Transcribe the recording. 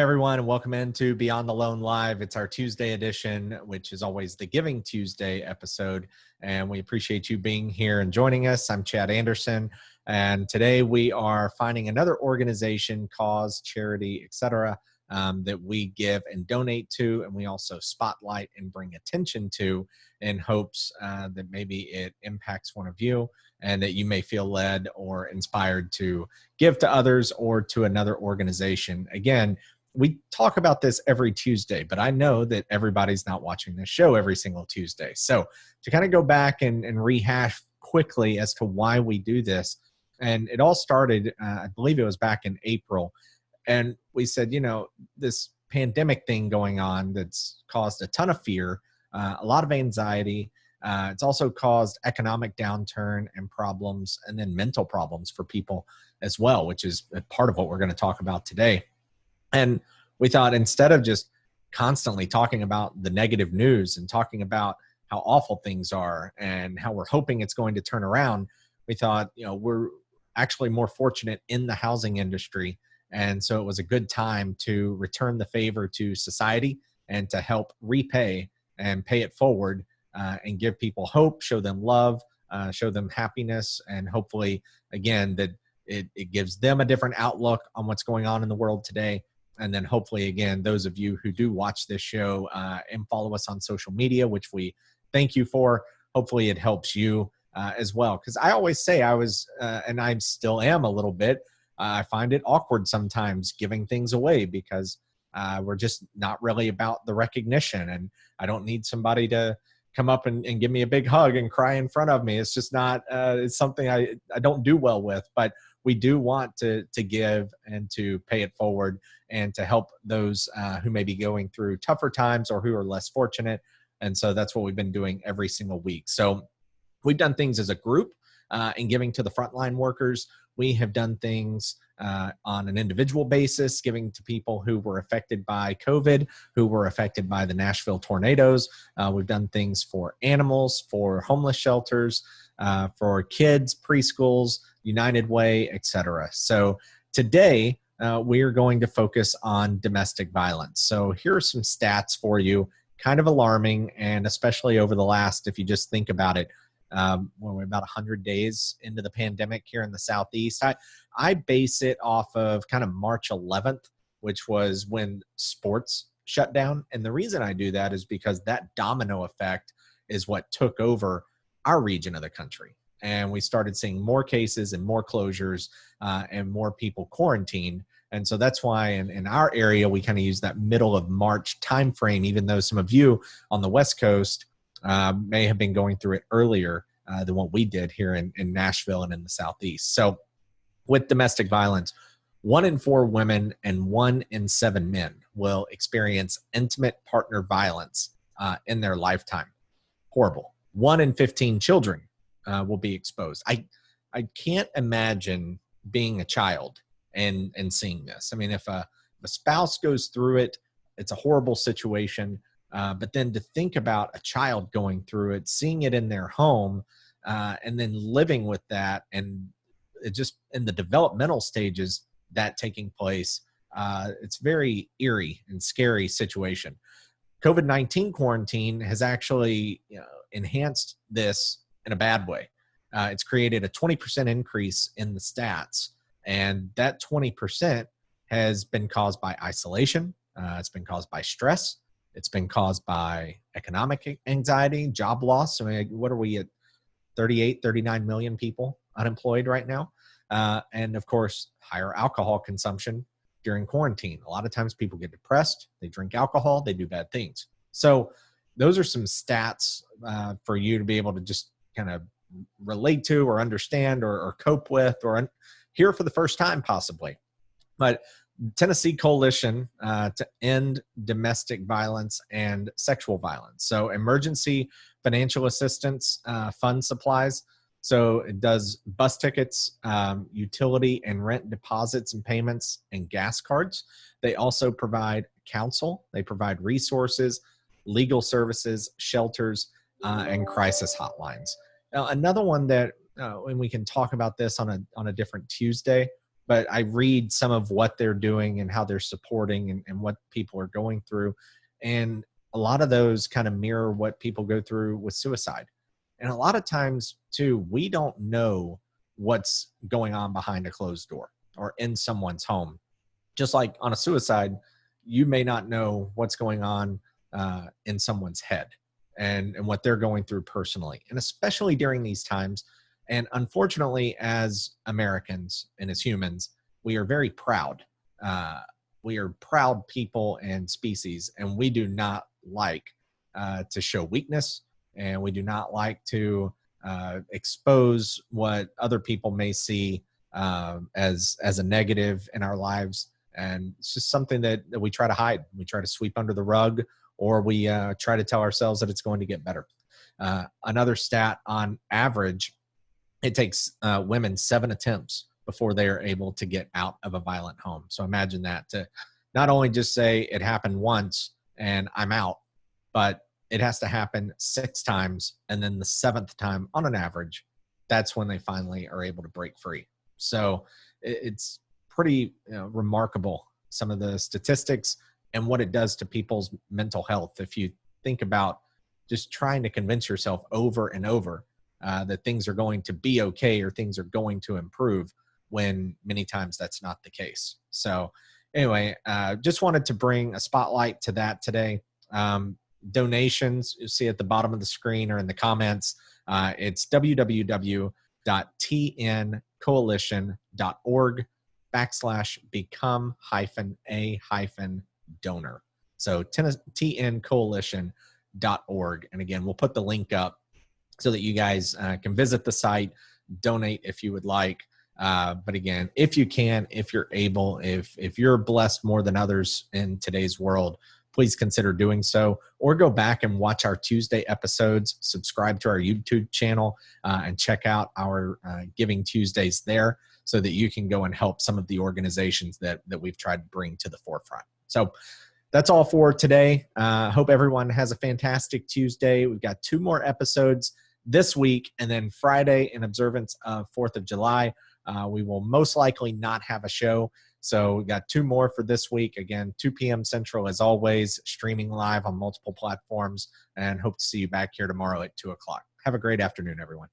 everyone, and welcome into Beyond the Loan Live. It's our Tuesday edition, which is always the Giving Tuesday episode, and we appreciate you being here and joining us. I'm Chad Anderson, and today we are finding another organization, cause, charity, etc., that we give and donate to, and we also spotlight and bring attention to in hopes that maybe it impacts one of you and that you may feel led or inspired to give to others or to another organization. Again, we talk about this every Tuesday, but I know that everybody's not watching this show every single Tuesday. So to kind of go back and rehash quickly as to why we do this, and it all started, I believe it was back in April, and we said, this pandemic thing going on that's caused a ton of fear, a lot of anxiety. It's also caused economic downturn and problems, and then mental problems for people as well, which is a part of what we're going to talk about today. And we thought, instead of just constantly talking about the negative news and talking about how awful things are and how we're hoping it's going to turn around, we thought, we're actually more fortunate in the housing industry. And so it was a good time to return the favor to society and to help repay and pay it forward, and give people hope, show them love, show them happiness, and hopefully, again, that it gives them a different outlook on what's going on in the world today. And then hopefully, again, those of you who do watch this show and follow us on social media, which we thank you for, hopefully it helps you as well. Because I always say and I still am a little bit, I find it awkward sometimes giving things away because we're just not really about the recognition. And I don't need somebody to come up and give me a big hug and cry in front of me. It's just not, it's something I don't do well with, but we do want to give and to pay it forward and to help those who may be going through tougher times or who are less fortunate. And so that's what we've been doing every single week. So we've done things as a group in giving to the frontline workers. We have done things on an individual basis, giving to people who were affected by COVID, who were affected by the Nashville tornadoes. We've done things for animals, for homeless shelters, for kids, preschools, United Way, etc. So today we are going to focus on domestic violence. So here are some stats for you, kind of alarming, and especially over the last, if you just think about it, when we're about 100 days into the pandemic here in the Southeast. I base it off of kind of March 11th, which was when sports shut down. And the reason I do that is because that domino effect is what took over our region of the country. And we started seeing more cases and more closures and more people quarantined. And so that's why in our area, we kind of use that middle of March timeframe, even though some of you on the West Coast may have been going through it earlier than what we did here in Nashville and in the Southeast. So with domestic violence, 1 in 4 women and 1 in 7 men will experience intimate partner violence in their lifetime. Horrible. 1 in 15 children will be exposed. I can't imagine being a child and seeing this. I mean, if a spouse goes through it, it's a horrible situation. But then to think about a child going through it, seeing it in their home, and then living with that, and it just in the developmental stages that taking place, it's very eerie and scary situation. COVID-19 quarantine has actually enhanced this in a bad way. It's created a 20% increase in the stats, and that 20% has been caused by isolation. It's been caused by stress. It's been caused by economic anxiety, job loss. I mean, what are we at? 38, 39 million people unemployed right now. And of course, higher alcohol consumption during quarantine. A lot of times people get depressed, they drink alcohol, they do bad things. So those are some stats for you to be able to just kind of relate to or understand or cope with or hear for the first time possibly. But Tennessee Coalition to End Domestic Violence and Sexual Violence. So emergency financial assistance fund supplies. So it does bus tickets, utility and rent deposits and payments, and gas cards. They also provide counsel. They provide resources, legal services, shelters, and crisis hotlines. Now, another one that, and we can talk about this on a different Tuesday, but I read some of what they're doing and how they're supporting and what people are going through. And a lot of those kind of mirror what people go through with suicide. And a lot of times, too, we don't know what's going on behind a closed door or in someone's home. Just like on a suicide, you may not know what's going on in someone's head and what they're going through personally. And especially during these times. And unfortunately, as Americans and as humans, we are very proud. We are proud people and species, and we do not like to show weakness, and we do not like to expose what other people may see as a negative in our lives. And it's just something that we try to hide. We try to sweep under the rug, or we try to tell ourselves that it's going to get better. Another stat: on average, it takes women 7 attempts before they are able to get out of a violent home. So imagine that, to not only just say it happened once and I'm out, but it has to happen 6 times. And then the 7th time, on an average, that's when they finally are able to break free. So it's pretty remarkable, some of the statistics and what it does to people's mental health. If you think about just trying to convince yourself over and over that things are going to be okay or things are going to improve, when many times that's not the case. So anyway, just wanted to bring a spotlight to that today. Donations, you see at the bottom of the screen or in the comments. It's www.tncoalition.org/become-a-donor. So tncoalition.org. And again, we'll put the link up so that you guys can visit the site, donate if you would like. But again, if you can, if you're able, if you're blessed more than others in today's world, please consider doing so, or go back and watch our Tuesday episodes, subscribe to our YouTube channel, and check out our Giving Tuesdays there, so that you can go and help some of the organizations that we've tried to bring to the forefront. So that's all for today. Hope everyone has a fantastic Tuesday. We've got 2 more episodes this week, and then Friday, in observance of 4th of July, we will most likely not have a show. So we got 2 more for this week. Again, 2 p.m. Central, as always, streaming live on multiple platforms, and hope to see you back here tomorrow at 2 o'clock. Have a great afternoon, everyone.